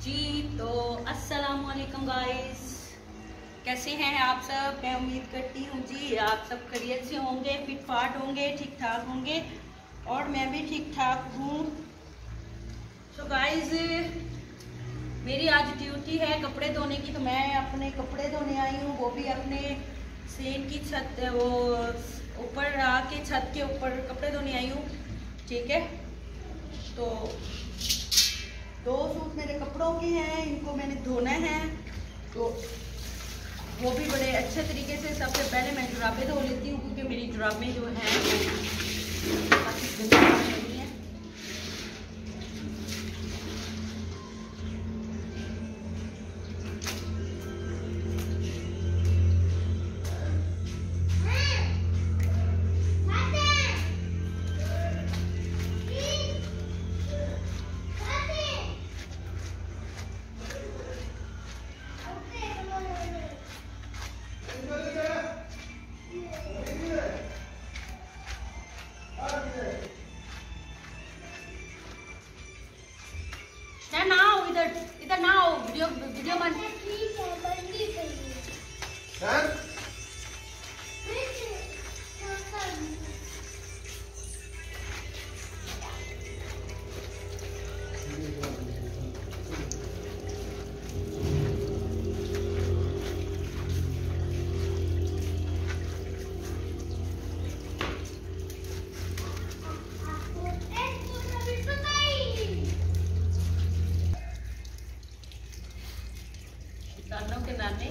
जी तो अस्सलाम वालेकुम गाइस, कैसे हैं आप सब। मैं उम्मीद करती हूँ जी आप सब खैरियत से होंगे, फिट फाट होंगे, ठीक ठाक होंगे और मैं भी ठीक ठाक हूँ। तो गाइस मेरी आज ड्यूटी है कपड़े धोने की, तो मैं अपने कपड़े धोने आई हूँ, वो भी अपने सेन की छत वो ऊपर आके छत के ऊपर कपड़े धोने आई हूँ। ठीक है, तो 2 सूट मेरे कपड़ों के हैं, इनको मैंने धोना है। तो वो भी बड़े अच्छे तरीके से सबसे पहले मैं जुराबें धो लेती हूँ, क्योंकि मेरी जुराबें जो हैं वो काफ़ी गंदी हो रही हैं। इधर ना आओ, वीडियो बंद। ठीक है, बंदी के नाने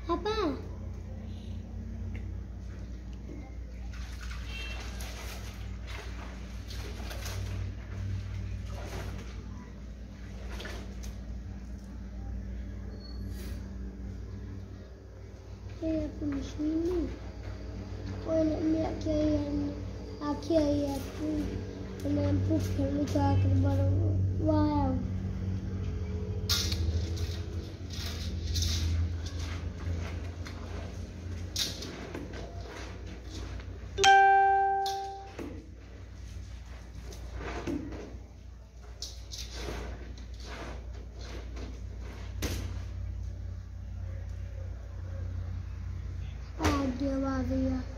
पापा ये machine olha minha aqui aí eu lembro porque eu estava trabalhando uau आवाज